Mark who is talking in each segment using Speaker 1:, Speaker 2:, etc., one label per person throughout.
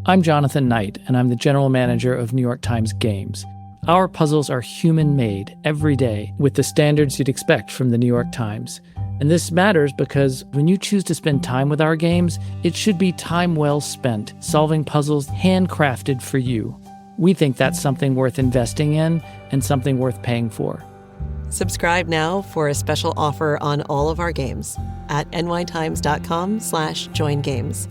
Speaker 1: I'm Jonathan Knight, and I'm the general manager of New York Times Games. Our puzzles are human-made every day with the standards you'd expect from the New York Times. And this matters because when you choose to spend time with our games, it should be time well spent, solving puzzles handcrafted for you. We think that's something worth investing in and something worth paying for.
Speaker 2: Subscribe now for a special offer on all of our games at nytimes.com/joingames.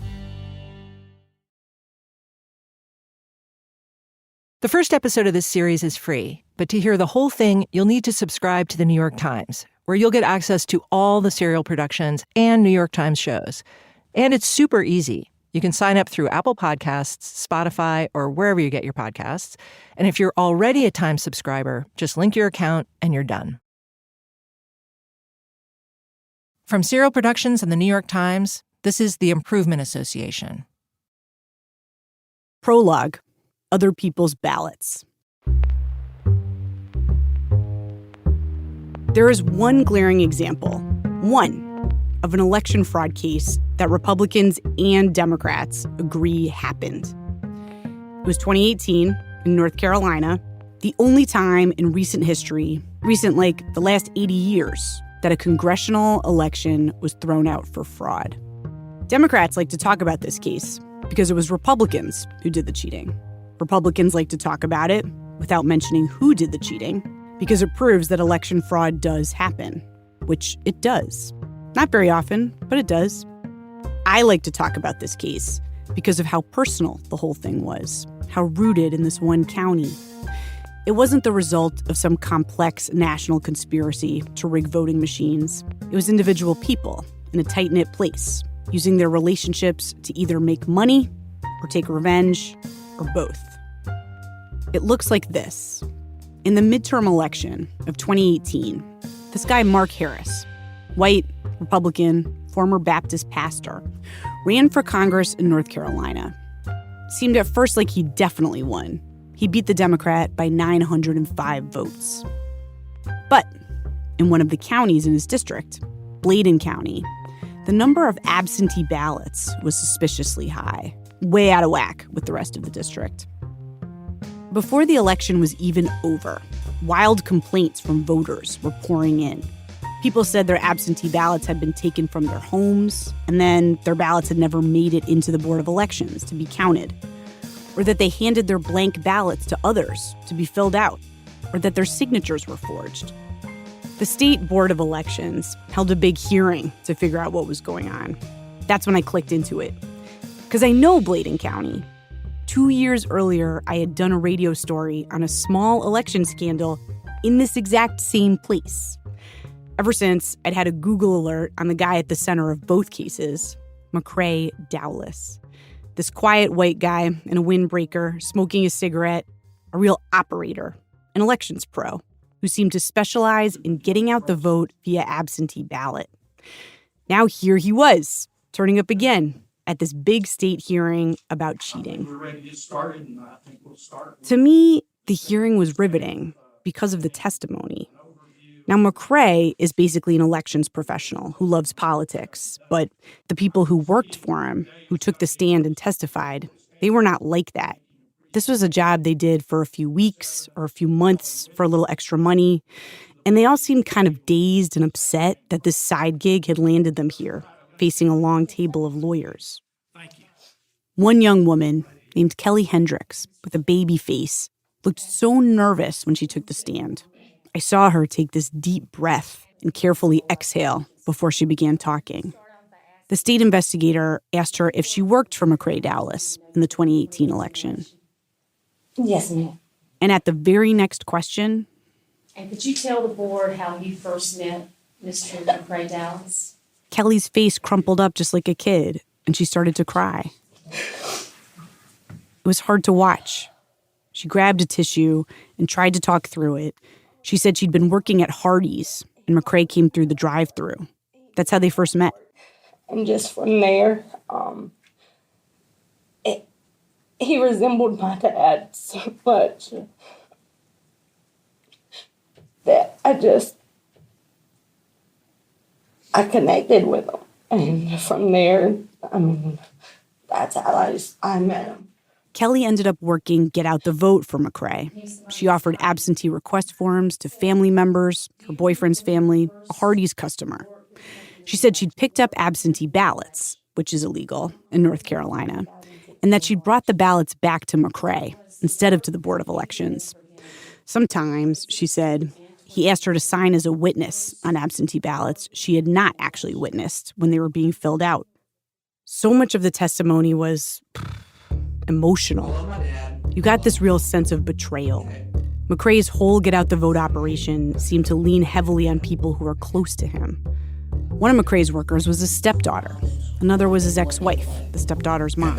Speaker 3: The first episode of this series is free, but to hear the whole thing, you'll need to subscribe to the New York Times, where you'll get access to all the serial productions and New York Times shows. And it's super easy. You can sign up through Apple Podcasts, Spotify, or wherever you get your podcasts. And if you're already a Times subscriber, just link your account and you're done. From Serial Productions and the New York Times, this is the Improvement Association.
Speaker 4: Prologue: Other People's Ballots. There is one glaring example, of an election fraud case that Republicans and Democrats agree happened. It was 2018 in North Carolina, the only time in recent history, like the last 80 years, that a congressional election was thrown out for fraud. Democrats like to talk about this case because it was Republicans who did the cheating. Republicans like to talk about it without mentioning who did the cheating because it proves that election fraud does happen, which it does. Not very often, but it does. I like to talk about this case because of how personal the whole thing was, how rooted in this one county. It wasn't the result of some complex national conspiracy to rig voting machines. It was individual people in a tight-knit place, using their relationships to either make money or take revenge, or both. It looks like this. In the midterm election of 2018, this guy Mark Harris, white, Republican, former Baptist pastor, ran for Congress in North Carolina. Seemed at first like he definitely won. He beat the Democrat by 905 votes. But in one of the counties in his district, Bladen County, the number of absentee ballots was suspiciously high, way out of whack with the rest of the district. Before the election was even over, wild complaints from voters were pouring in. People said their absentee ballots had been taken from their homes, and then their ballots had never made it into the Board of Elections to be counted, or that they handed their blank ballots to others to be filled out, or that their signatures were forged. The State Board of Elections held a big hearing to figure out what was going on. That's when I clicked into it. Because I know Bladen County. 2 years earlier, I had done a radio story on a small election scandal in this exact same place. Ever since, I'd had a Google alert on the guy at the center of both cases, McCrae Dowless. This quiet white guy in a windbreaker, smoking a cigarette, a real operator, an elections pro, who seemed to specialize in getting out the vote via absentee ballot. Now here he was, turning up again at this big state hearing about cheating.
Speaker 5: We're ready to get started, and I think we'll start.
Speaker 4: To me, the hearing was riveting because of the testimony. Now, McCrae is basically an elections professional who loves politics, but the people who worked for him, who took the stand and testified, they were not like that. This was a job they did for a few weeks or a few months for a little extra money, and they all seemed kind of dazed and upset that this side gig had landed them here, facing a long table of lawyers.
Speaker 5: Thank you.
Speaker 4: One young woman named Kelly Hendricks, with a baby face, looked so nervous when she took the stand. I saw her take this deep breath and carefully exhale before she began talking. The state investigator asked her if she worked for McCrae Dowless in the 2018 election.
Speaker 6: Yes, ma'am.
Speaker 4: And at the very next question...
Speaker 6: And could you tell the board how you first met Mr. McCrae Dowless?
Speaker 4: Kelly's face crumpled up just like a kid, and she started to cry. It was hard to watch. She grabbed a tissue and tried to talk through it. She said she'd been working at Hardee's, and McCrae came through the drive-thru. That's how they first met.
Speaker 6: And just from there, he resembled my dad so much that I connected with him. And from there, that's how I met him.
Speaker 4: Kelly ended up working Get Out the Vote for McCrae. She offered absentee request forms to family members, her boyfriend's family, a Hardee's customer. She said she'd picked up absentee ballots, which is illegal in North Carolina, and that she'd brought the ballots back to McCrae instead of to the Board of Elections. Sometimes, she said, he asked her to sign as a witness on absentee ballots she had not actually witnessed when they were being filled out. So much of the testimony was emotional. You got this real sense of betrayal. McCrae's whole Get Out the Vote operation seemed to lean heavily on people who were close to him. One of McCrae's workers was his stepdaughter. Another was his ex-wife, the stepdaughter's mom.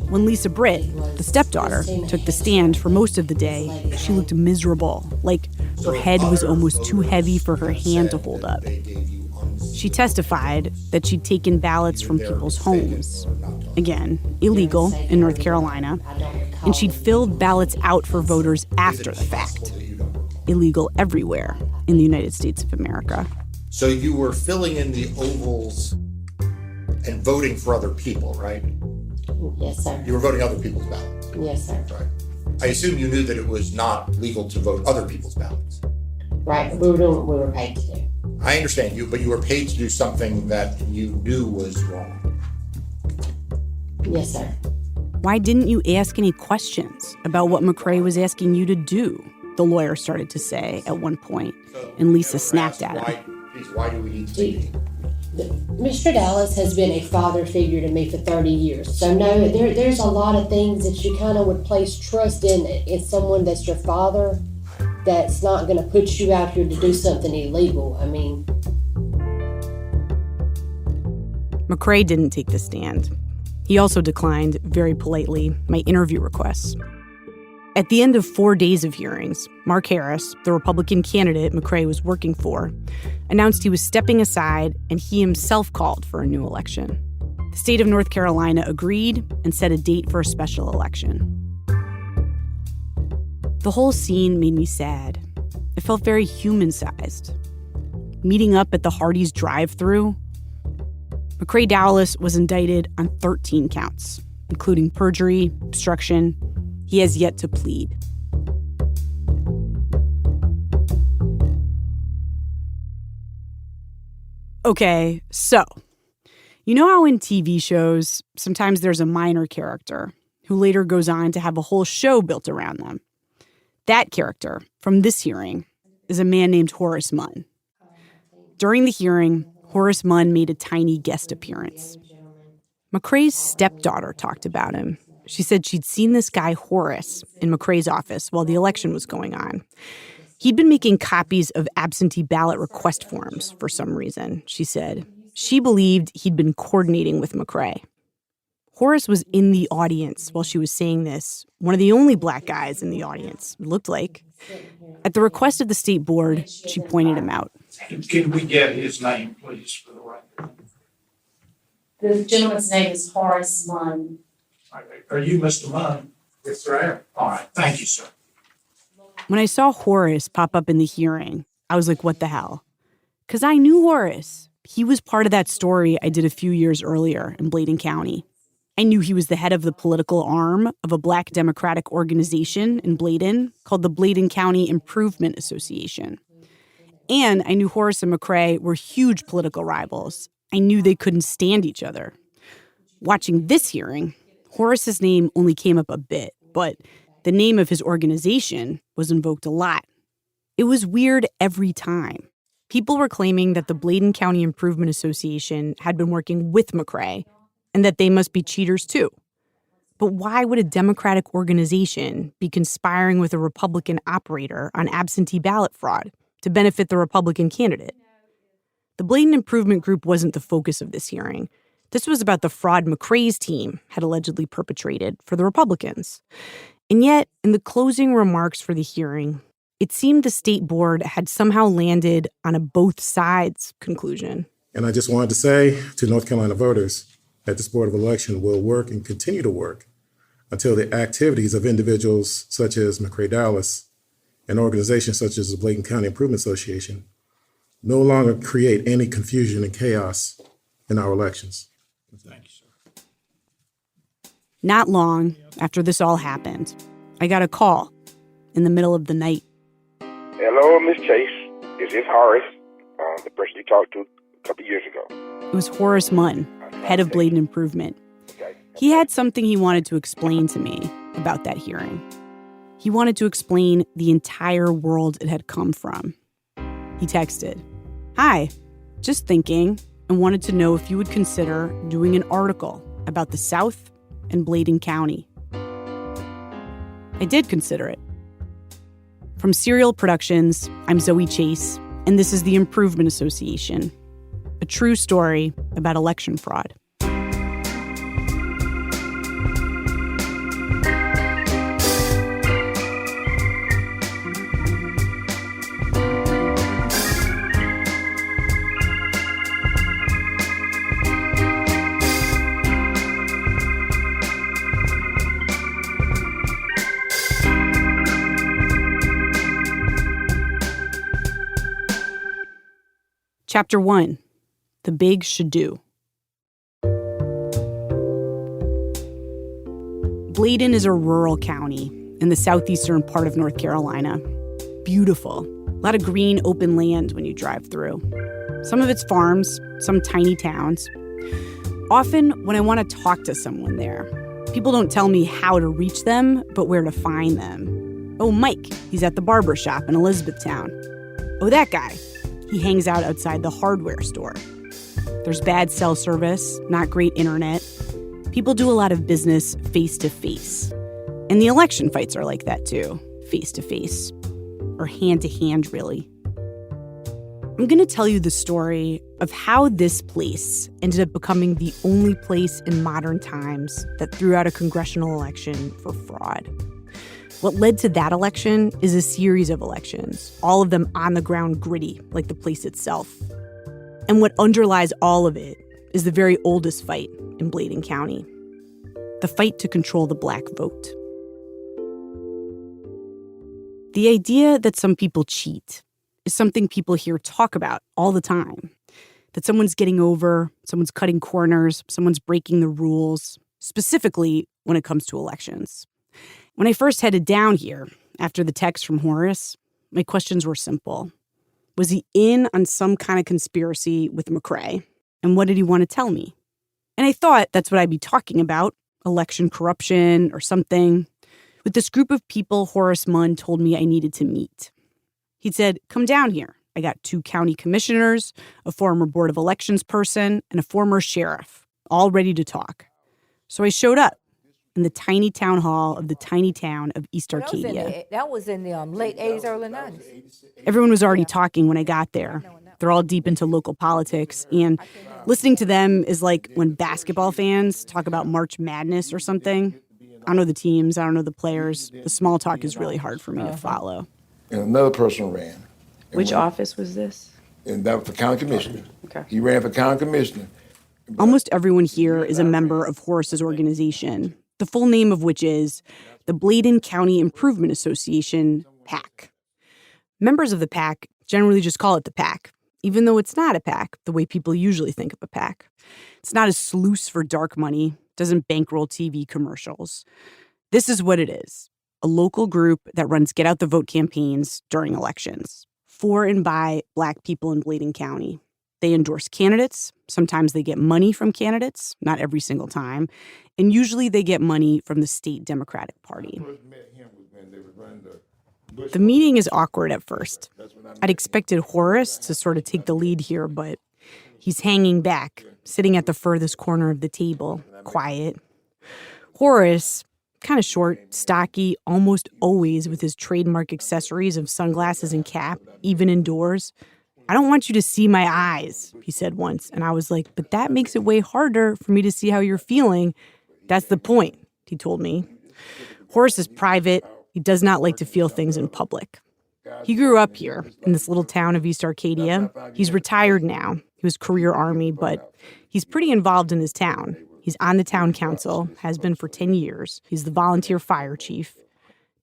Speaker 4: When Lisa Britt, the stepdaughter, took the stand for most of the day, she looked miserable, like her head was almost too heavy for her hand to hold up. She testified that she'd taken ballots from people's homes. Again, illegal in North Carolina. And she'd filled ballots out for voters after the fact. Illegal everywhere in the United States of America.
Speaker 7: So you were filling in the ovals and voting for other people, right?
Speaker 8: Yes, sir.
Speaker 7: You were voting other people's ballots?
Speaker 8: Yes, sir.
Speaker 7: Right. I assume you knew that it was not legal to vote other people's ballots.
Speaker 8: Right, we were doing what we were paid to do.
Speaker 7: I understand you, but you were paid to do something that you knew was wrong.
Speaker 8: Yes, sir.
Speaker 4: Why didn't you ask any questions about what McCrae was asking you to do? The lawyer started to say at one point, and Lisa snapped at him.
Speaker 7: Why do we need to meet?
Speaker 8: Mr. Dallas has been a father figure to me for 30 years. So no, there's a lot of things that you kind of would place trust in someone that's your father that's not going to put you out here to do something illegal. I mean.
Speaker 4: McCrae didn't take the stand. He also declined, very politely, my interview requests. At the end of 4 days of hearings, Mark Harris, the Republican candidate McCrae was working for, announced he was stepping aside and he himself called for a new election. The state of North Carolina agreed and set a date for a special election. The whole scene made me sad. It felt very human-sized. Meeting up at the Hardee's drive-thru, McCrae Dowless was indicted on 13 counts, including perjury, obstruction. He has yet to plead. Okay, so, you know how in TV shows, sometimes there's a minor character who later goes on to have a whole show built around them? That character from this hearing is a man named Horace Munn. During the hearing, Horace Munn made a tiny guest appearance. McCrae's stepdaughter talked about him. She said she'd seen this guy, Horace, in McCrae's office while the election was going on. He'd been making copies of absentee ballot request forms for some reason, she said. She believed he'd been coordinating with McCrae. Horace was in the audience while she was saying this, one of the only black guys in the audience, it looked like. At the request of the state board, she pointed him out.
Speaker 5: Can we get his name, please, for the record?
Speaker 6: The gentleman's name is Horace Munn.
Speaker 5: Are you Mr. Munn? Yes, sir, I am. All right, thank you, sir.
Speaker 4: When I saw Horace pop up in the hearing, I was like, what the hell? Because I knew Horace. He was part of that story I did a few years earlier in Bladen County. I knew he was the head of the political arm of a Black Democratic organization in Bladen called the Bladen County Improvement Association. And I knew Horace and McCrae were huge political rivals. I knew they couldn't stand each other. Watching this hearing, Horace's name only came up a bit, but the name of his organization was invoked a lot. It was weird every time. People were claiming that the Bladen County Improvement Association had been working with McCrae and that they must be cheaters too. But why would a Democratic organization be conspiring with a Republican operator on absentee ballot fraud to benefit the Republican candidate? The Bladen Improvement Group wasn't the focus of this hearing. This was about the fraud McCrae's team had allegedly perpetrated for the Republicans. And yet, in the closing remarks for the hearing, it seemed the state board had somehow landed on a both sides conclusion.
Speaker 9: And I just wanted to say to North Carolina voters that this Board of Election will work and continue to work until the activities of individuals such as McCrae Dallas and organizations such as the Bladen County Improvement Association no longer create any confusion and chaos in our elections.
Speaker 5: Thank you, sir.
Speaker 4: Not long, after this all happened, I got a call in the middle of the night.
Speaker 10: Hello, Miss Chace. This is Horace, the person you talked to a couple years ago.
Speaker 4: It was Horace Munn, head of Bladen Improvement. He had something he wanted to explain to me about that hearing. He wanted to explain the entire world it had come from. He texted, "Hi, just thinking, and wanted to know if you would consider doing an article about the South and Bladen County." I did consider it. From Serial Productions, I'm Zoe Chace, and this is the Improvement Association, a true story about election fraud. Chapter 1, The Big Should-Do. Bladen is a rural county in the southeastern part of North Carolina. Beautiful. A lot of green, open land when you drive through. Some of it's farms, some tiny towns. Often, when I want to talk to someone there, people don't tell me how to reach them, but where to find them. Oh, Mike, he's at the barber shop in Elizabethtown. Oh, that guy. He hangs out outside the hardware store. There's bad cell service, not great internet. People do a lot of business face-to-face. And the election fights are like that too, face-to-face. Or hand-to-hand, really. I'm going to tell you the story of how this place ended up becoming the only place in modern times that threw out a congressional election for fraud. What led to that election is a series of elections, all of them on the ground gritty, like the place itself. And what underlies all of it is the very oldest fight in Bladen County, the fight to control the black vote. The idea that some people cheat is something people hear talk about all the time, that someone's getting over, someone's cutting corners, someone's breaking the rules, specifically when it comes to elections. When I first headed down here, after the text from Horace, my questions were simple. Was he in on some kind of conspiracy with McCray? And what did he want to tell me? And I thought that's what I'd be talking about, election corruption or something, with this group of people Horace Munn told me I needed to meet. He'd said, "Come down here. I got 2 county commissioners, a former Board of Elections person, and a former sheriff, all ready to talk." So I showed up in the tiny town hall of the tiny town of East Arcadia.
Speaker 11: That was in the late 80s, early 90s.
Speaker 4: Everyone was already talking when I got there. They're all deep into local politics, and listening to them is like when basketball fans talk about March Madness or something. I don't know the teams, I don't know the players. The small talk is really hard for me to follow.
Speaker 12: And another person ran.
Speaker 11: Which office was this?
Speaker 12: And that was for county commissioner.
Speaker 11: Okay.
Speaker 12: He ran for county commissioner.
Speaker 4: Almost everyone here is a member of Horace's organization, the full name of which is the Bladen County Improvement Association, PAC. Members of the PAC generally just call it the PAC, even though it's not a PAC the way people usually think of a PAC. It's not a sluice for dark money, doesn't bankroll TV commercials. This is what it is, a local group that runs get-out-the-vote campaigns during elections, for and by Black people in Bladen County. They endorse candidates. Sometimes they get money from candidates, not every single time. And usually they get money from the state Democratic Party. The meeting is awkward at first. I'd expected Horace to sort of take the lead here, but he's hanging back, sitting at the furthest corner of the table, quiet. Horace, kind of short, stocky, almost always with his trademark accessories of sunglasses and cap, even indoors. "I don't want you to see my eyes," he said once. And I was like, "But that makes it way harder for me to see how you're feeling." "That's the point," he told me. Horace is private. He does not like to feel things in public. He grew up here in this little town of East Arcadia. He's retired now. He was career Army, but he's pretty involved in his town. He's on the town council, has been for 10 years. He's the volunteer fire chief.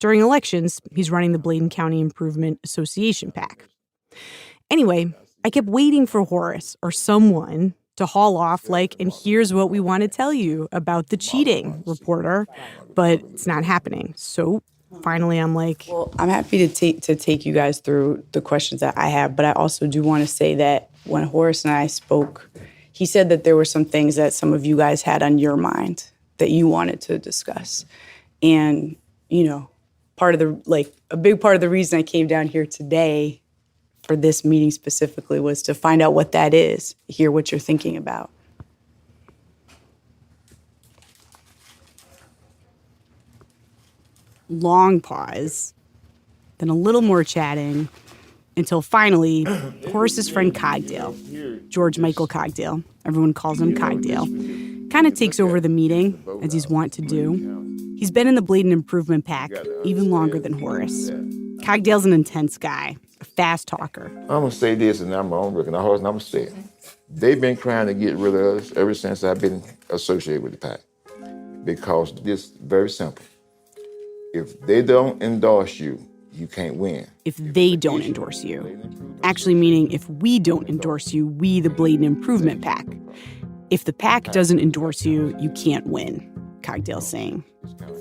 Speaker 4: During elections, he's running the Bladen County Improvement Association PAC. Anyway, I kept waiting for Horace or someone to haul off like, and here's what we want to tell you about the cheating, reporter. But it's not happening. So finally, I'm like,
Speaker 13: well, I'm happy to take you guys through the questions that I have, but I also do want to say that when Horace and I spoke, he said that there were some things that some of you guys had on your mind that you wanted to discuss. And, you know, a big part of the reason I came down here today for this meeting specifically was to find out what that is, hear what you're thinking about.
Speaker 4: long pause, then a little more chatting, until finally, Horace's friend Cogdale, George Michael Cogdale, everyone calls him Cogdale, kind of takes over the meeting, as he's wont to do. He's been in the Bladen Improvement Pack even longer than Horace. Cogdale's an intense guy, a fast talker.
Speaker 12: I'm going to say this, and I'm going to say it. They've been trying to get rid of us ever since I've been associated with the pack. Because it's very simple. If they don't endorse you, you can't win.
Speaker 4: If they don't endorse you. Actually meaning if we don't endorse you, we, the Bladen Improvement Pack. If the pack doesn't endorse you, you can't win, Cogdale's saying.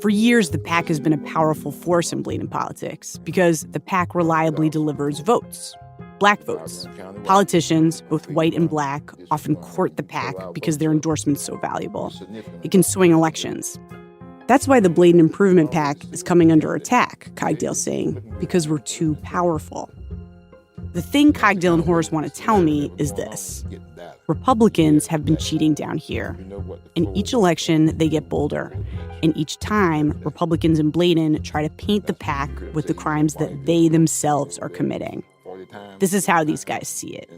Speaker 4: For years, the pack has been a powerful force in Bladen politics because the pack reliably delivers votes. Black votes. Politicians, both white and black, often court the pack because their endorsement's so valuable. It can swing elections. That's why the Bladen Improvement Pack is coming under attack, Cogdale's saying, because we're too powerful. The thing Cogdale and Horace want to tell me is this. Republicans have been cheating down here. In each election, they get bolder. And each time, Republicans in Bladen try to paint the pack with the crimes that they themselves are committing. This is how these guys see it.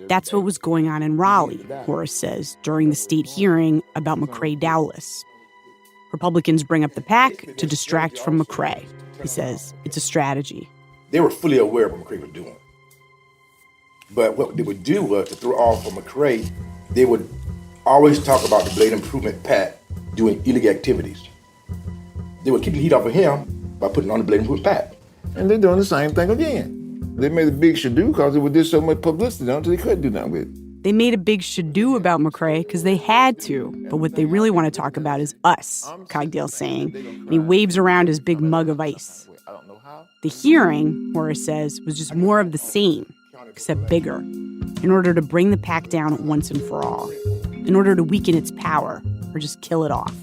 Speaker 4: That's what was going on in Raleigh, Horace says, during the state hearing about McCrae Dowless. Republicans bring up the pack to distract from McCrae. He says it's a strategy.
Speaker 14: They were fully aware of what McCrae was doing. But what they would do was to throw off for McCrae, they would always talk about the Bladen Improvement Pack doing illegal activities. They would keep the heat off of him by putting on the Bladen Improvement Pack.
Speaker 12: And they're doing the same thing again. They made a big shado because it did so much publicity on it they couldn't do nothing with it.
Speaker 4: They made a big shado about McCrae because they had to. But what they really want to talk about is us, Cogdale's saying. And he waves around his big mug of ice. The hearing, Horace says, was just more of the same, except bigger, in order to bring the pack down once and for all, in order to weaken its power or just kill it off.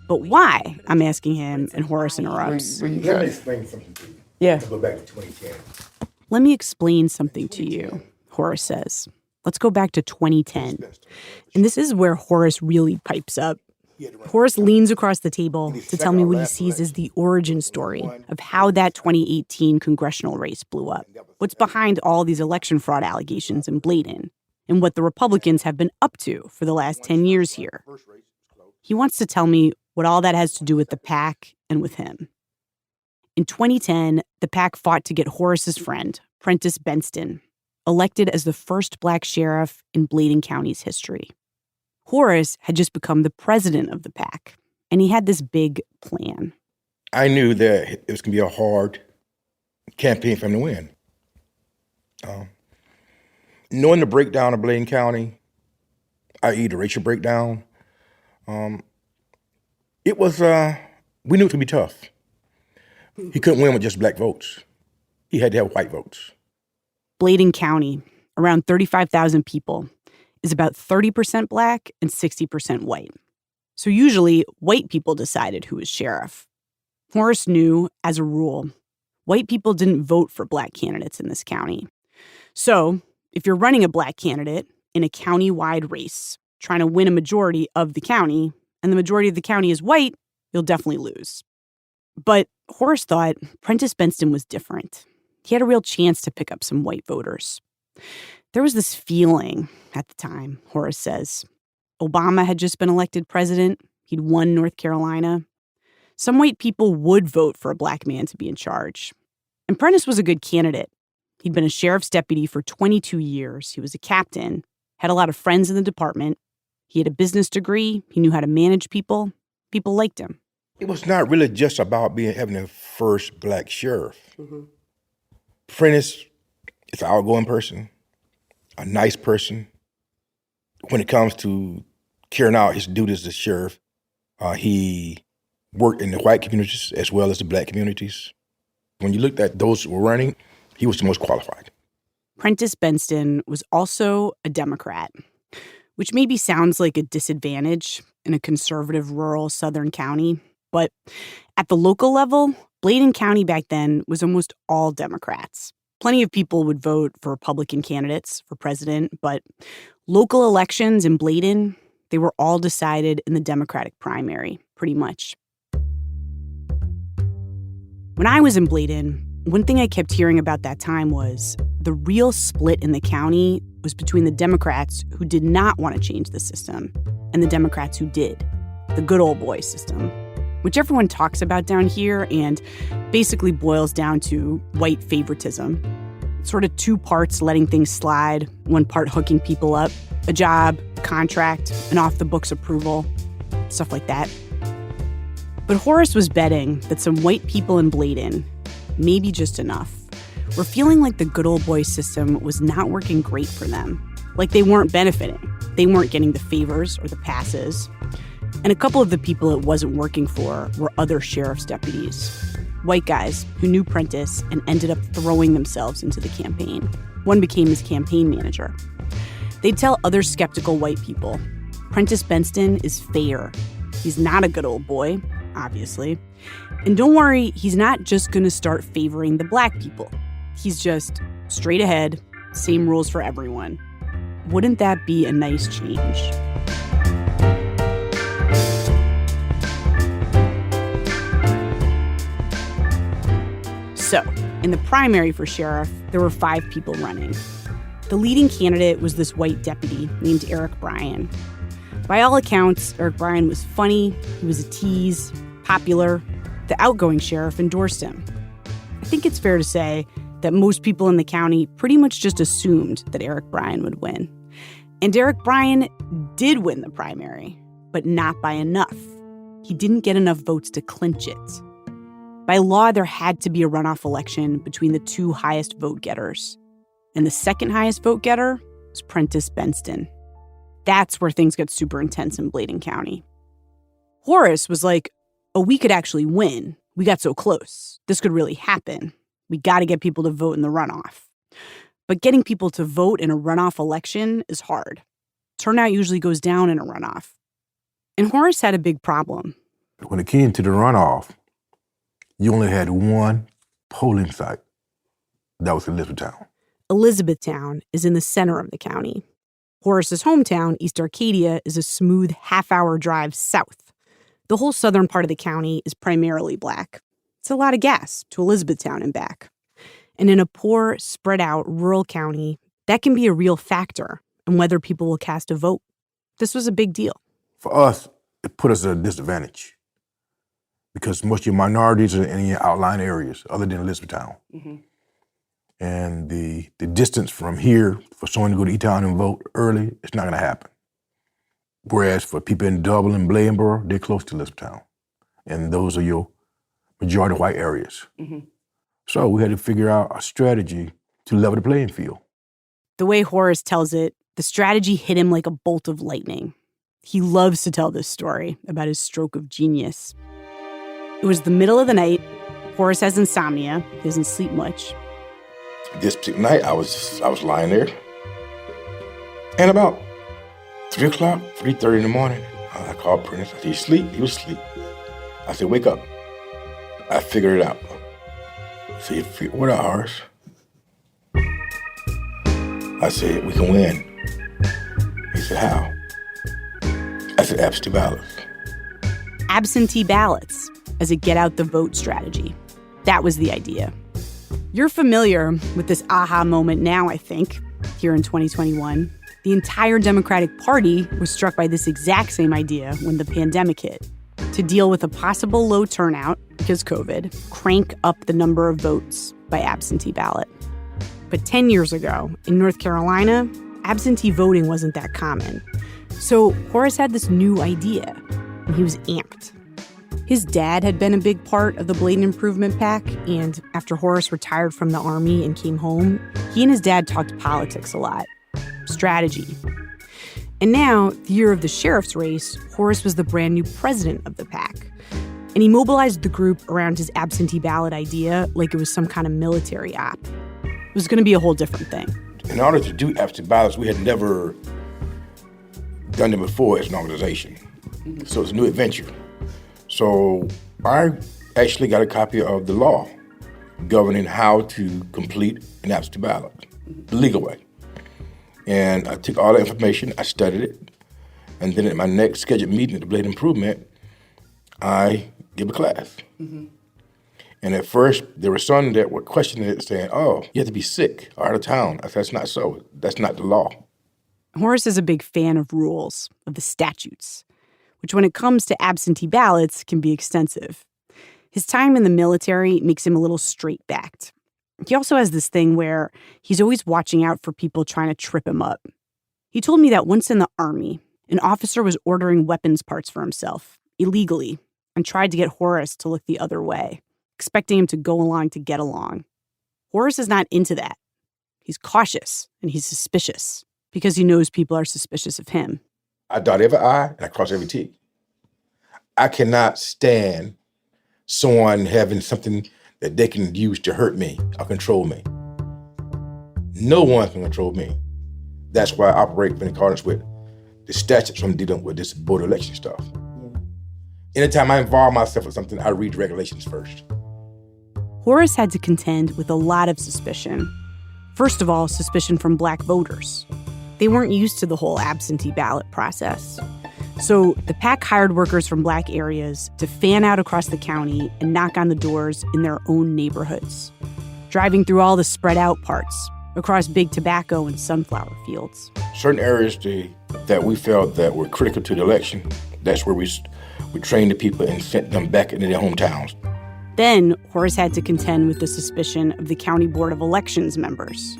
Speaker 4: But why, I'm asking him, and Horace interrupts.
Speaker 14: Let me explain something to you.
Speaker 4: Yeah.
Speaker 14: Let's go back to 2010.
Speaker 4: Let me explain something to you, Horace says. Let's go back to 2010. And this is where Horace really pipes up. Horace leans across the table to tell me what he sees as the origin story of how that 2018 congressional race blew up. What's behind all these election fraud allegations in Bladen, and what the Republicans have been up to for the last 10 years here. He wants to tell me what all that has to do with the pack and with him. In 2010, the pack fought to get Horace's friend, Prentice Benston, elected as the first black sheriff in Bladen County's history. Horace had just become the president of the pack, and he had this big plan.
Speaker 14: I knew that it was going to be a hard campaign for him to win. Knowing the breakdown of Bladen County, i.e. the racial breakdown, it was, we knew it would be tough. He couldn't win with just black votes. He had to have white votes.
Speaker 4: Bladen County, around 35,000 people, is about 30% black and 60% white. So usually, white people decided who was sheriff. Horace knew, as a rule, white people didn't vote for black candidates in this county. So if you're running a black candidate in a county-wide race, trying to win a majority of the county, and the majority of the county is white, you'll definitely lose. But Horace thought Prentice Benston was different. He had a real chance to pick up some white voters. There was this feeling at the time, Horace says. Obama had just been elected president. He'd won North Carolina. Some white people would vote for a black man to be in charge. And Prentice was a good candidate. He'd been a sheriff's deputy for 22 years. He was a captain, had a lot of friends in the department. He had a business degree. He knew how to manage people. People liked him.
Speaker 14: It was not really just about having the first black sheriff. Prentice is an outgoing person, a nice person. when it comes to carrying out his duties as sheriff, he worked in the white communities as well as the black communities. When you looked at those who were running, he was the most qualified.
Speaker 4: Prentice Benston was also a Democrat, which maybe sounds like a disadvantage in a conservative rural southern county. But at the local level, Bladen County back then was almost all Democrats. Plenty of people would vote for Republican candidates for president, but local elections in Bladen, they were all decided in the Democratic primary, pretty much. When I was in Bladen, one thing I kept hearing about that time was the real split in the county was between the Democrats who did not want to change the system and the Democrats who did, the good old boy system, which everyone talks about down here and basically boils down to white favoritism. Sort of two parts letting things slide, one part hooking people up, a job, a contract, an off-the-books approval, stuff like that. But Horace was betting that some white people in Bladen, maybe just enough, were feeling like the good old boy system was not working great for them, like they weren't benefiting. They weren't getting the favors or the passes. And a couple of the people it wasn't working for were other sheriff's deputies, white guys who knew Prentice and ended up throwing themselves into the campaign. One became his campaign manager. They'd tell other skeptical white people, Prentice Benston is fair. He's not a good old boy, obviously. And don't worry, he's not just going to start favoring the black people. He's just straight ahead, same rules for everyone. Wouldn't that be a nice change? So, in the primary for sheriff, there were 5 people running. The leading candidate was this white deputy named Eric Bryan. By all accounts, Eric Bryan was funny, he was a tease, popular. The outgoing sheriff endorsed him. I think it's fair to say that most people in the county pretty much just assumed that Eric Bryan would win. And Eric Bryan did win the primary, but not by enough. He didn't get enough votes to clinch it. By law, there had to be a runoff election between the 2 highest vote getters. And the second highest vote getter was Prentice Benston. That's where things got super intense in Bladen County. Horace was like, oh, we could actually win. We got so close. This could really happen. We got to get people to vote in the runoff. But getting people to vote in a runoff election is hard. Turnout usually goes down in a runoff. And Horace had a big problem.
Speaker 14: When it came to the runoff, you only had one polling site. That was Elizabethtown.
Speaker 4: Elizabethtown is in the center of the county. Horace's hometown, East Arcadia, is a smooth half-hour drive south. The whole southern part of the county is primarily black. It's a lot of gas to Elizabethtown and back. And in a poor, spread-out rural county, that can be a real factor in whether people will cast a vote. This was a big deal.
Speaker 14: For us, it put us at a disadvantage because most of your minorities are in your outlying areas other than Elizabethtown. Mm-hmm. And the distance from here for someone to go to E-Town and vote early, it's not going to happen. Whereas for people in Dublin and Bladenboro, they're close to Elizabethtown. And those are your majority white areas. Mm-hmm. So we had to figure out a strategy to level the playing field.
Speaker 4: The way Horace tells it, the strategy hit him like a bolt of lightning. He loves to tell this story about his stroke of genius. It was the middle of the night. Horace has insomnia. He doesn't sleep much.
Speaker 14: This particular night, I was lying there. And about 3 o'clock, 3:30 in the morning, I called Prentice. I said, "You sleep?" He was asleep. I said, "Wake up." I figured it out. I said, "What up, Horace?" I said, "We can win." He said, "How?" I said, "Absentee ballots."
Speaker 4: Absentee ballots as a get-out-the-vote strategy. That was the idea. You're familiar with this aha moment now, I think, here in 2021. The entire Democratic Party was struck by this exact same idea when the pandemic hit. To deal with a possible low turnout, because COVID, crank up the number of votes by absentee ballot. But 10 years ago, in North Carolina, absentee voting wasn't that common. So Horace had this new idea, and he was amped. His dad had been a big part of the Bladen Improvement PAC, and after Horace retired from the Army and came home, he and his dad talked politics a lot. Strategy. And now, the year of the sheriff's race, Horace was the brand new president of the PAC. And he mobilized the group around his absentee ballot idea like it was some kind of military op. It was going to be a whole different thing.
Speaker 14: In order to do absentee ballots, we had never done them before as an organization. So it's a new adventure. So I actually got a copy of the law governing how to complete an absentee ballot, the legal way. And I took all the information, I studied it, and then at my next scheduled meeting at the Bladen Improvement, I gave a class. And at first, there were some that were questioning it, saying, oh, you have to be sick or out of town. I said, that's not so. That's not the law.
Speaker 4: Horace is a big fan of rules, of the statutes, which when it comes to absentee ballots can be extensive. His time in the military makes him a little straight-backed. He also has this thing where he's always watching out for people trying to trip him up. He told me that once in the Army, an officer was ordering weapons parts for himself, illegally, and tried to get Horace to look the other way, expecting him to go along to get along. Horace is not into that. He's cautious and he's suspicious because he knows people are suspicious of him.
Speaker 14: I dot every I and I cross every T. I cannot stand someone having something that they can use to hurt me or control me. No one can control me. That's why I operate in accordance with the statutes I'm dealing with this board election stuff. Anytime I involve myself with something, I read regulations first.
Speaker 4: Horace had to contend with a lot of suspicion. First of all, suspicion from Black voters. They weren't used to the whole absentee ballot process. So the PAC hired workers from Black areas to fan out across the county and knock on the doors in their own neighborhoods, driving through all the spread out parts, across big tobacco and sunflower fields.
Speaker 14: Certain areas that we felt that were critical to the election, that's where we trained the people and sent them back into their hometowns.
Speaker 4: Then Horace had to contend with the suspicion of the County Board of Elections members.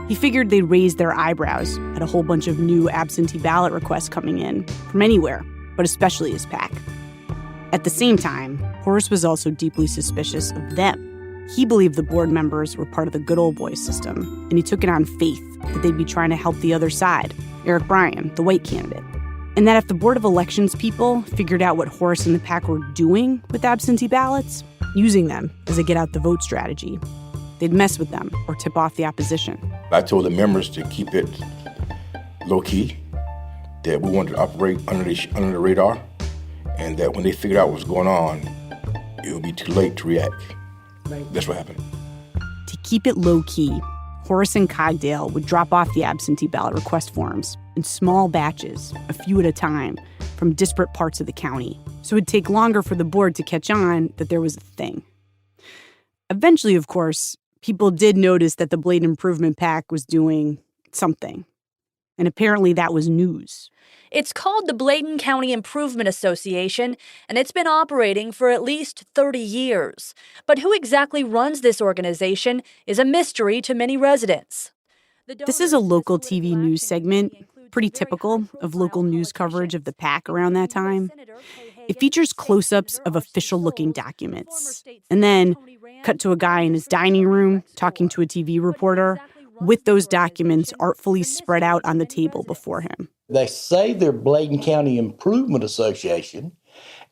Speaker 4: He figured they'd raise their eyebrows at a whole bunch of new absentee ballot requests coming in from anywhere, but especially his PAC. At the same time, Horace was also deeply suspicious of them. He believed the board members were part of the good old boys system, and he took it on faith that they'd be trying to help the other side, Eric Bryan, the white candidate. And that if the Board of Elections people figured out what Horace and the PAC were doing with absentee ballots, using them as a get-out-the-vote strategy, they'd mess with them or tip off the opposition.
Speaker 14: I told the members to keep it low-key, that we wanted to operate under the radar, and that when they figured out what was going on, it would be too late to react. That's what happened.
Speaker 4: To keep it low-key, Horace and Cogdale would drop off the absentee ballot request forms in small batches, a few at a time, from disparate parts of the county. So it'd take longer for the board to catch on that there was a thing. Eventually, of course, people did notice that the Bladen Improvement PAC was doing something. And apparently that was news.
Speaker 15: It's called the Bladen County Improvement Association, and it's been operating for at least 30 years. But who exactly runs this organization is a mystery to many residents.
Speaker 4: This is a local TV news segment, pretty typical of local news coverage of the PAC around that time. It features close-ups of official-looking documents, and then cut to a guy in his dining room talking to a TV reporter with those documents artfully spread out on the table before him.
Speaker 16: They say they're Bladen County Improvement Association,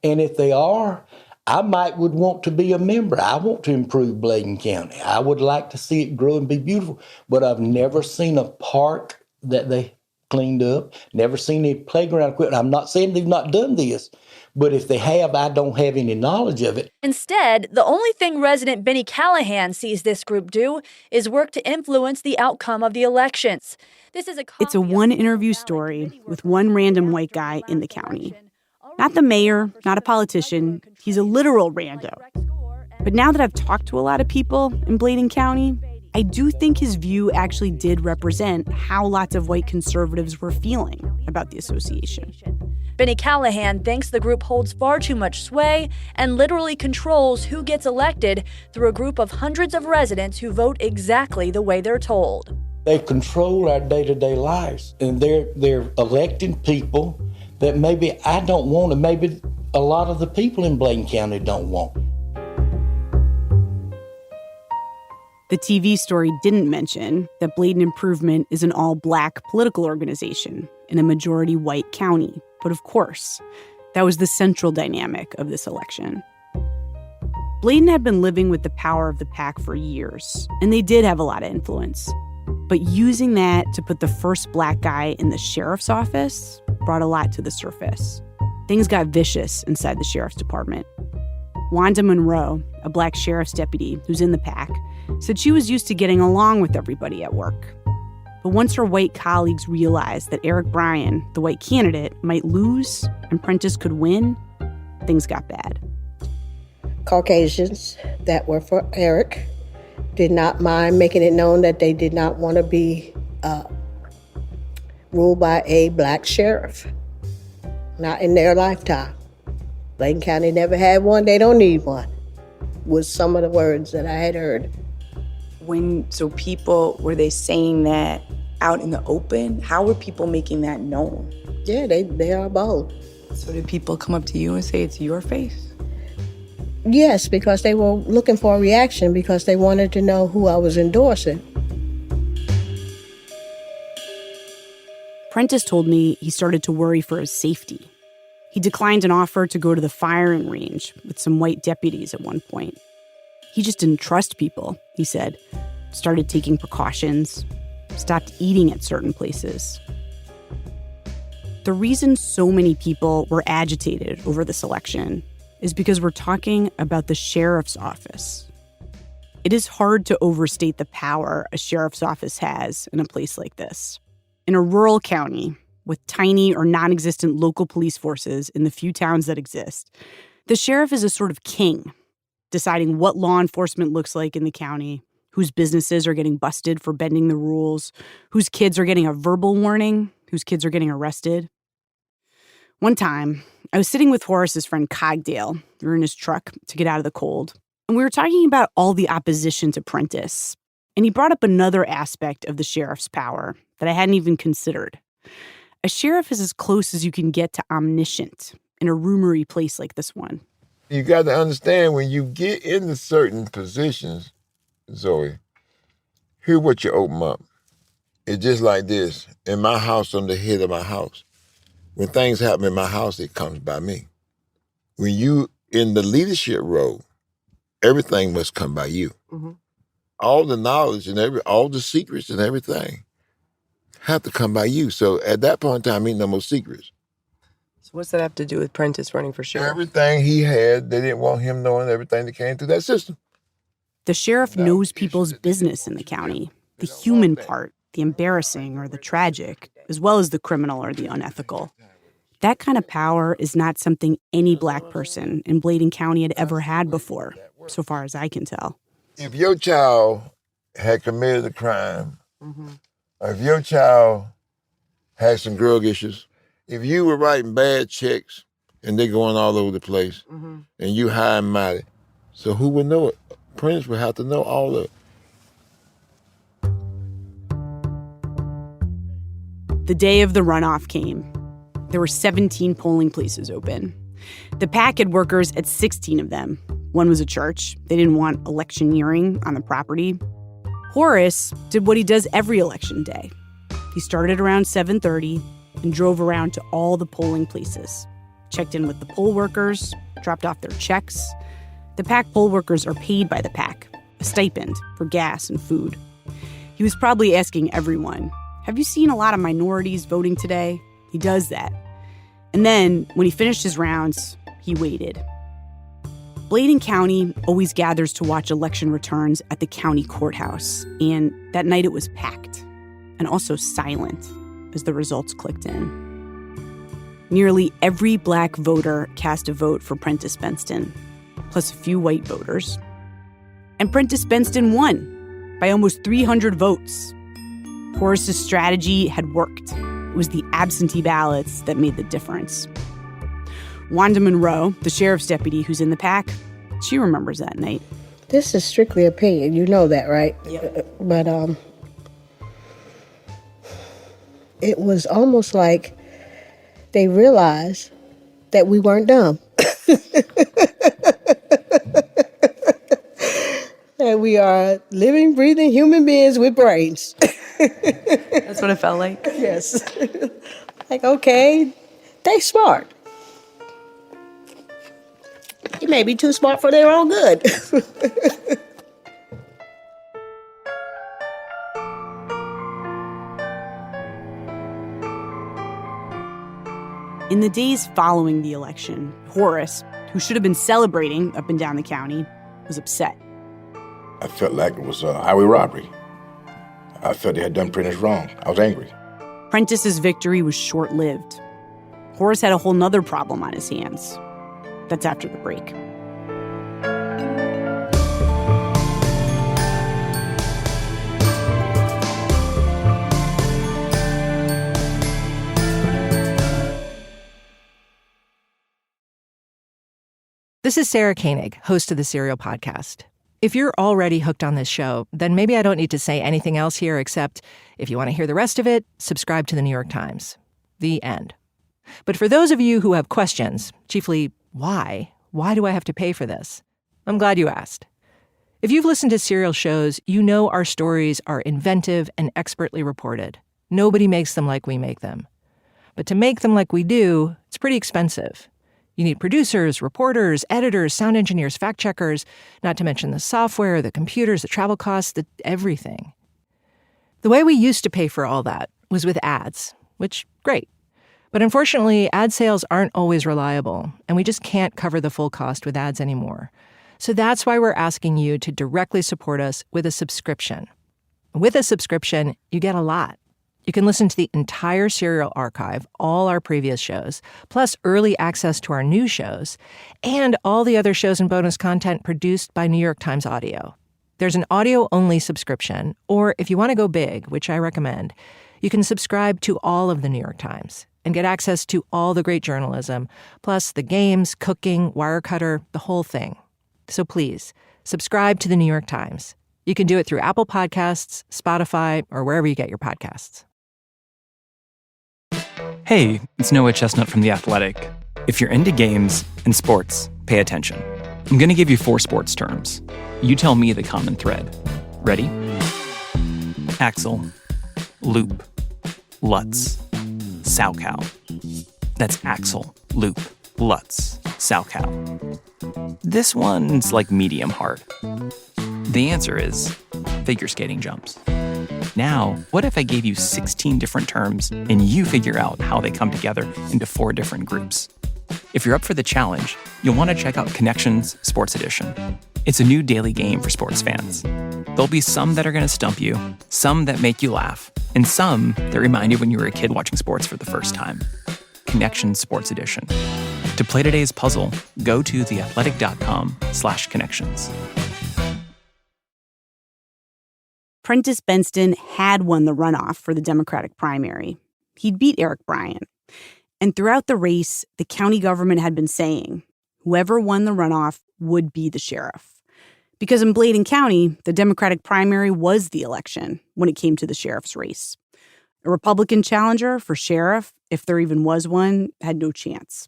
Speaker 16: and if they are, I would want to be a member. I want to improve Bladen County. I would like to see it grow and be beautiful, but I've never seen a park that they cleaned up, never seen any playground equipment. I'm not saying they've not done this, but if they have, I don't have any knowledge of it.
Speaker 15: Instead, the only thing resident Benny Callahan sees this group do is work to influence the outcome of the elections. It's
Speaker 4: a one-interview story with one random white guy in the county. Not the mayor, not a politician. He's a literal rando. But now that I've talked to a lot of people in Bladen County, I do think his view actually did represent how lots of white conservatives were feeling about the association.
Speaker 15: Benny Callahan thinks the group holds far too much sway and literally controls who gets elected through a group of hundreds of residents who vote exactly the way they're told.
Speaker 16: They control our day-to-day lives, and they're electing people that maybe I don't want, and maybe a lot of the people in Bladen County don't want.
Speaker 4: The TV story didn't mention that Bladen Improvement is an all-black political organization in a majority-white county. But of course, that was the central dynamic of this election. Bladen had been living with the power of the PAC for years, and they did have a lot of influence. But using that to put the first black guy in the sheriff's office brought a lot to the surface. Things got vicious inside the sheriff's department. Wanda Monroe, a black sheriff's deputy who's in the PAC, said she was used to getting along with everybody at work. But once her white colleagues realized that Eric Bryan, the white candidate, might lose and Prentice could win, things got bad.
Speaker 17: Caucasians that were for Eric did not mind making it known that they did not want to be ruled by a black sheriff. Not in their lifetime. Bladen County never had one, they don't need one, was some of the words that I had heard.
Speaker 13: So people, were they saying that out in the open? How were people making that known?
Speaker 17: Yeah, they are bold.
Speaker 13: So did people come up to you and say it's your face?
Speaker 17: Yes, because they were looking for a reaction because they wanted to know who I was endorsing.
Speaker 4: Prentice told me he started to worry for his safety. He declined an offer to go to the firing range with some white deputies at one point. He just didn't trust people, he said. Started taking precautions, stopped eating at certain places. The reason so many people were agitated over this election is because we're talking about the sheriff's office. It is hard to overstate the power a sheriff's office has in a place like this. In a rural county with tiny or non-existent local police forces in the few towns that exist, the sheriff is a sort of king, deciding what law enforcement looks like in the county, whose businesses are getting busted for bending the rules, whose kids are getting a verbal warning, whose kids are getting arrested. One time, I was sitting with Horace's friend Cogdale. We were in his truck to get out of the cold, and we were talking about all the opposition to Prentice. And he brought up another aspect of the sheriff's power that I hadn't even considered. A sheriff is as close as you can get to omniscient in a roomery place like this one.
Speaker 12: You got to understand, when you get into certain positions, Zoe, here's what you open up. It's just like this. In my house, I'm the head of my house. When things happen in my house, it comes by me. When you in the leadership role, everything must come by you. Mm-hmm. All the knowledge and all the secrets and everything have to come by you. So at that point in time, ain't no more secrets.
Speaker 11: So what's that have to do with Prentice running for sheriff?
Speaker 12: Everything he had, they didn't want him knowing everything that came through that system.
Speaker 4: The sheriff knows people's business in the county, the human part, the embarrassing or the tragic, as well as the criminal or the unethical. That kind of power is not something any black person in Bladen County had ever had before, so far as I can tell.
Speaker 12: If your child had committed a crime, or if your child had some drug issues, if you were writing bad checks and they're going all over the place, and you high and mighty, so who would know it? Prentice would have to know all of it.
Speaker 4: The day of the runoff came. There were 17 polling places open. The PAC had workers at 16 of them. One was a church. They didn't want electioneering on the property. Horace did what he does every election day. He started around 7:30 and drove around to all the polling places, checked in with the poll workers, dropped off their checks. The PAC poll workers are paid by the PAC, a stipend for gas and food. He was probably asking everyone, have you seen a lot of minorities voting today? He does that. And then, when he finished his rounds, he waited. Bladen County always gathers to watch election returns at the county courthouse, and that night it was packed, and also silent as the results clicked in. Nearly every black voter cast a vote for Prentice Benston, plus a few white voters. And Prentice Benston won by almost 300 votes. Horace's strategy had worked. It was the absentee ballots that made the difference. Wanda Monroe, the sheriff's deputy who's in the PAC, she remembers that night.
Speaker 17: This is strictly opinion. You know that, right?
Speaker 11: Yep.
Speaker 17: But it was almost like they realized that we weren't dumb. that we are living, breathing human beings with brains.
Speaker 13: That's what it felt like?
Speaker 17: Yes. Like, okay, they smart. They may be too smart for their own good.
Speaker 4: In the days following the election, Horace, who should have been celebrating up and down the county, was upset.
Speaker 14: I felt like it was a highway robbery. I felt they had done Prentice wrong. I was angry.
Speaker 4: Prentice's victory was short-lived. Horace had a whole nother problem on his hands. That's after the break.
Speaker 3: This is Sarah Koenig, host of the Serial Podcast. If you're already hooked on this show, then maybe I don't need to say anything else here except if you want to hear the rest of it, subscribe to the New York Times. The end. But for those of you who have questions, chiefly why? Why do I have to pay for this? I'm glad you asked. If you've listened to Serial shows, you know our stories are inventive and expertly reported. Nobody makes them like we make them. But to make them like we do, it's pretty expensive. You need producers, reporters, editors, sound engineers, fact checkers, not to mention the software, the computers, the travel costs, everything. The way we used to pay for all that was with ads, which, great. But unfortunately, ad sales aren't always reliable, and we just can't cover the full cost with ads anymore. So that's why we're asking you to directly support us with a subscription. With a subscription, you get a lot. You can listen to the entire Serial archive, all our previous shows, plus early access to our new shows, and all the other shows and bonus content produced by New York Times Audio. There's an audio-only subscription, or if you want to go big, which I recommend, you can subscribe to all of the New York Times and get access to all the great journalism, plus the games, cooking, Wirecutter, the whole thing. So please, subscribe to the New York Times. You can do it through Apple Podcasts, Spotify, or wherever you get your podcasts.
Speaker 18: Hey, it's Noah Chestnut from The Athletic. If you're into games and sports, pay attention. I'm going to give you 4 sports terms. You tell me the common thread. Ready? Axle, loop, Lutz, Salchow. That's axle, loop, Lutz, Salchow. This one's like medium hard. The answer is figure skating jumps. Now, what if I gave you 16 different terms and you figure out how they come together into 4 different groups? If you're up for the challenge, you'll want to check out Connections Sports Edition. It's a new daily game for sports fans. There'll be some that are going to stump you, some that make you laugh, and some that remind you when you were a kid watching sports for the first time. Connections Sports Edition. To play today's puzzle, go to theathletic.com/connections.
Speaker 4: Prentice Benston had won the runoff for the Democratic primary. He'd beat Eric Bryan. And throughout the race, the county government had been saying whoever won the runoff would be the sheriff. Because in Bladen County, the Democratic primary was the election when it came to the sheriff's race. A Republican challenger for sheriff, if there even was one, had no chance.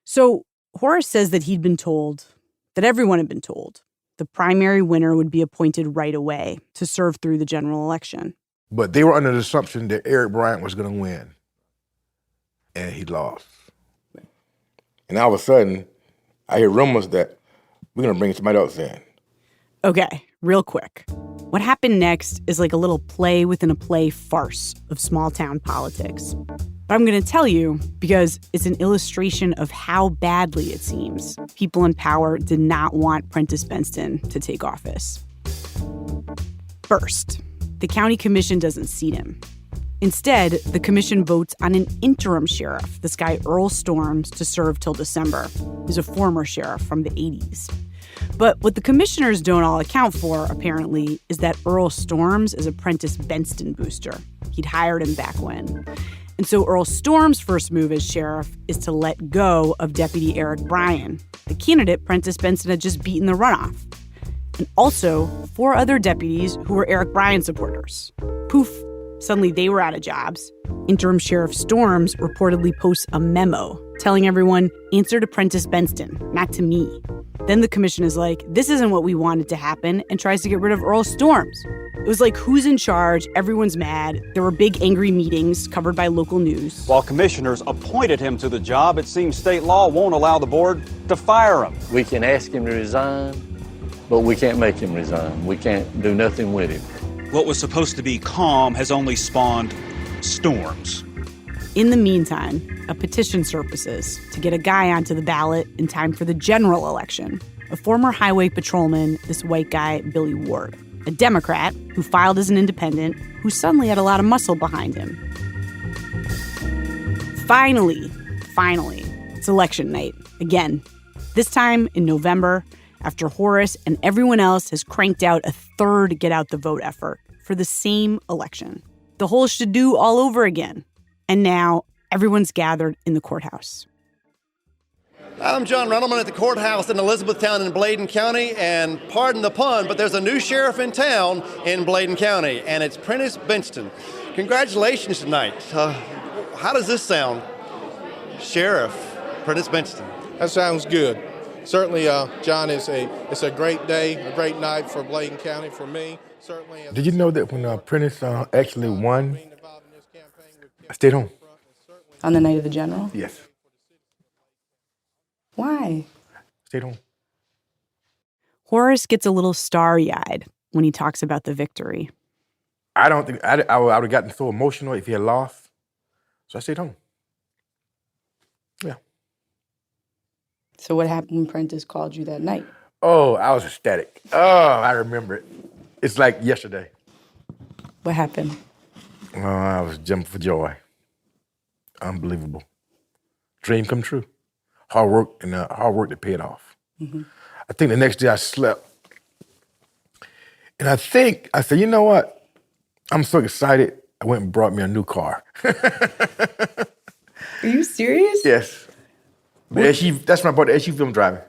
Speaker 4: So Horace says that he'd been told, that everyone had been told, the primary winner would be appointed right away to serve through the general election.
Speaker 14: But they were under the assumption that Eric Bryant was going to win. And he lost. And all of a sudden, I hear rumors that we're going to bring somebody else in.
Speaker 4: Okay, real quick. What happened next is like a little play within a play farce of small-town politics. But I'm going to tell you because it's an illustration of how badly it seems people in power did not want Prentice Benston to take office. First, the county commission doesn't seat him. Instead, the commission votes on an interim sheriff, this guy Earl Storms, to serve till December. He's a former sheriff from the 80s. But what the commissioners don't all account for, apparently, is that Earl Storms is a Prentice Benston booster. He'd hired him back when. And so Earl Storms' first move as sheriff is to let go of Deputy Eric Bryan, the candidate Prentice Benston had just beaten the runoff. And also 4 other deputies who were Eric Bryan supporters. Poof, suddenly they were out of jobs. Interim Sheriff Storms reportedly posts a memo telling everyone, answer to Prentice Benston, not to me. Then the commission is like, this isn't what we wanted to happen, and tries to get rid of Earl Storms. It was like, who's in charge? Everyone's mad. There were big angry meetings covered by local news.
Speaker 19: While commissioners appointed him to the job, it seems state law won't allow the board to fire him.
Speaker 20: We can ask him to resign, but we can't make him resign. We can't do nothing with him.
Speaker 19: What was supposed to be calm has only spawned storms.
Speaker 4: In the meantime, a petition surfaces to get a guy onto the ballot in time for the general election. A former highway patrolman, this white guy, Billy Ward. A Democrat who filed as an independent, who suddenly had a lot of muscle behind him. Finally, it's election night. Again, this time in November, after Horace and everyone else has cranked out a third get-out-the-vote effort for the same election. The whole should-do all over again. And now, everyone's gathered in the courthouse.
Speaker 21: I'm John Rentleman at the courthouse in Elizabethtown in Bladen County, and pardon the pun, but there's a new sheriff in town in Bladen County, and it's Prentice Benston. Congratulations tonight. How does this sound? Sheriff Prentice Benston.
Speaker 22: That sounds good. Certainly, John, it's a great day, a great night for Bladen County, for me. Certainly.
Speaker 14: Did you know that when Prentice actually won, I stayed home?
Speaker 13: On the night of the general?
Speaker 14: Yes.
Speaker 13: Why?
Speaker 14: Stayed home.
Speaker 4: Horace gets a little starry-eyed when he talks about the victory.
Speaker 14: I don't think I would have gotten so emotional if he had lost, so I stayed home. Yeah.
Speaker 13: So what happened when Prentice called you that night?
Speaker 14: Oh, I was ecstatic. Oh, I remember it. It's like yesterday.
Speaker 13: What happened?
Speaker 14: Oh, I was jumping for joy. Unbelievable. Dream come true. Hard work that paid off.
Speaker 13: Mm-hmm.
Speaker 14: I think the next day I slept. And I said, you know what? I'm so excited. I went and brought me a new car.
Speaker 13: Are you serious?
Speaker 14: Yes. The SUV, that's when I bought the SUV I'm driving.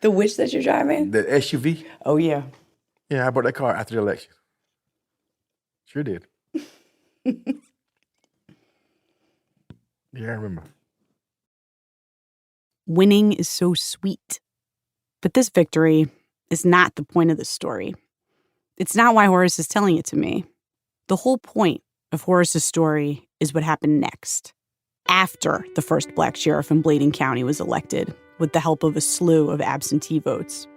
Speaker 13: The which that you're driving?
Speaker 14: The SUV.
Speaker 13: Oh, yeah.
Speaker 14: Yeah, I bought that car after the election. Sure did. Yeah, I remember.
Speaker 4: Winning is so sweet. But this victory is not the point of the story. It's not why Horace is telling it to me. The whole point of Horace's story is what happened next, after the first black sheriff in Bladen County was elected with the help of a slew of absentee votes.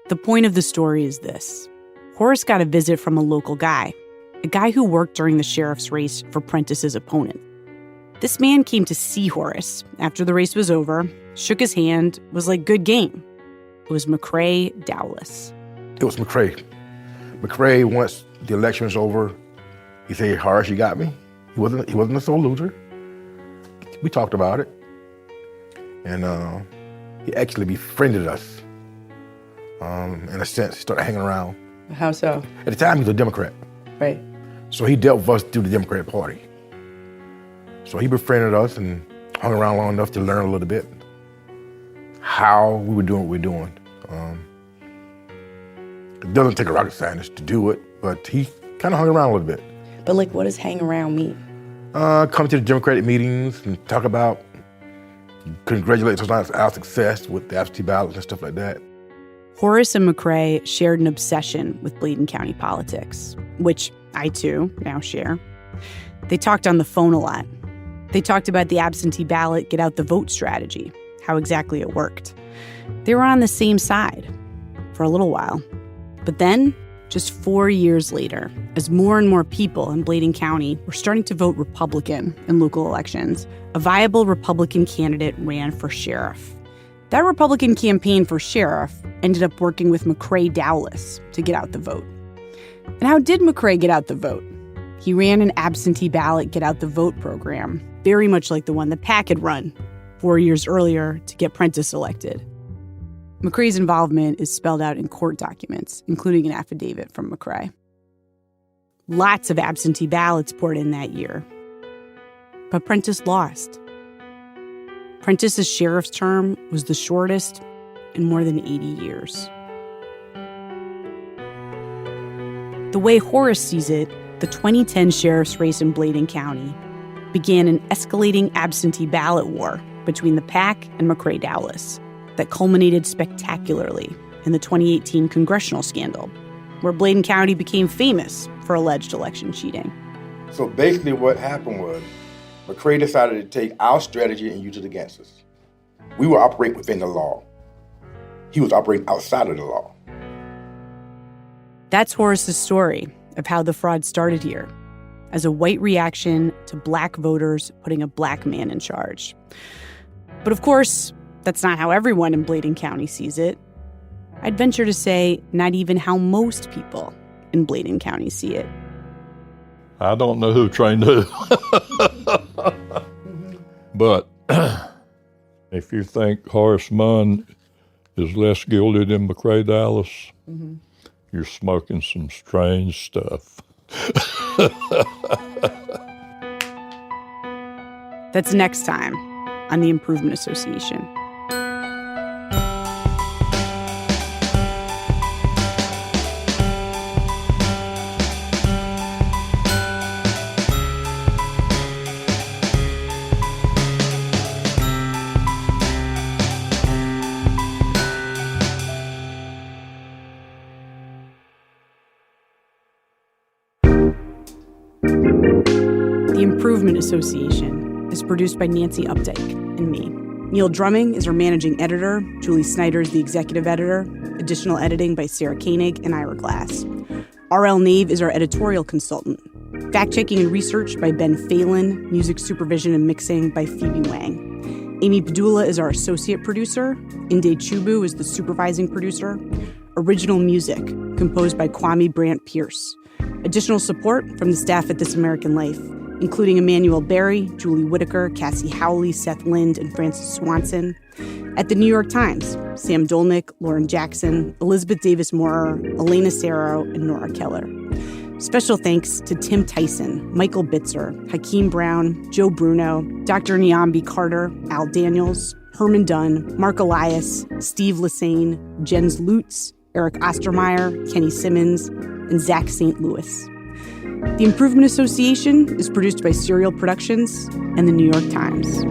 Speaker 4: The point of the story is this. Horace got a visit from a local guy, a guy who worked during the sheriff's race for Prentice's opponent. This man came to see Horace after the race was over, shook his hand, was like, good game. It was McCrae Dowless.
Speaker 14: It was McCrae. McCrae, once the election was over, he said, Horace, you got me. He wasn't a sole loser. We talked about it. And he actually befriended us. In a sense, he started hanging around.
Speaker 13: How so?
Speaker 14: At the time, he was a Democrat.
Speaker 13: Right.
Speaker 14: So he dealt with us through the Democratic Party. So he befriended us and hung around long enough to learn a little bit how we were doing what we're doing. It doesn't take a rocket scientist to do it, but he kind of hung around a little bit.
Speaker 13: But like, what does hang around mean?
Speaker 14: Come to the Democratic meetings and talk about, congratulate us on our success with the absentee ballots and stuff like that.
Speaker 4: Horace and McCrae shared an obsession with Bladen County politics, which I, too, now share. They talked on the phone a lot. They talked about the absentee ballot get-out-the-vote strategy, how exactly it worked. They were on the same side for a little while. But then, just 4 years later, as more and more people in Bladen County were starting to vote Republican in local elections, a viable Republican candidate ran for sheriff. That Republican campaign for sheriff ended up working with McCrae Dowless to get out the vote. And how did McCrae get out the vote? He ran an absentee ballot get-out-the-vote program, very much like the one that Pack had run 4 years earlier to get Prentice elected. McCrae's involvement is spelled out in court documents, including an affidavit from McCrae. Lots of absentee ballots poured in that year. But Prentice lost. Prentice's sheriff's term was the shortest in more than 80 years. The way Horace sees it, the 2010 sheriff's race in Bladen County began an escalating absentee ballot war between the PAC and McCrae Dowless. that culminated spectacularly in the 2018 congressional scandal, where Bladen County became famous for alleged election cheating.
Speaker 14: So basically what happened was McCray decided to take our strategy and use it against us. We will operate within the law. He was operating outside of the law.
Speaker 4: That's Horace's story of how the fraud started here, as a white reaction to black voters putting a black man in charge. But of course, that's not how everyone in Bladen County sees it. I'd venture to say not even how most people in Bladen County see it.
Speaker 1: I don't know who trained who. But if you think Horace Munn is less guilty than McCray Dallas, you're smoking some strange stuff.
Speaker 4: That's next time on The Improvement Association. The Improvement Association is produced by Nancy Updike and me. Neil Drumming is our managing editor. Julie Snyder is the executive editor. Additional editing by Sarah Koenig and Ira Glass. R.L. Nave is our editorial consultant. Fact-checking and research by Ben Phelan. Music supervision and mixing by Phoebe Wang. Amy Padula is our associate producer. Inde Chubu is the supervising producer. Original music composed by Kwame Brandt Pierce. Additional support from the staff at This American Life, including Emmanuel Berry, Julie Whitaker, Cassie Howley, Seth Lind, and Francis Swanson. At the New York Times, Sam Dolnick, Lauren Jackson, Elizabeth Davis Moorer, Elena Serro, and Nora Keller. Special thanks to Tim Tyson, Michael Bitzer, Hakeem Brown, Joe Bruno, Dr. Nyambi Carter, Al Daniels, Herman Dunn, Mark Elias, Steve Lassane, Jens Lutz, Eric Ostermeyer, Kenny Simmons, and Zach St. Louis. The Improvement Association is produced by Serial Productions and the New York Times.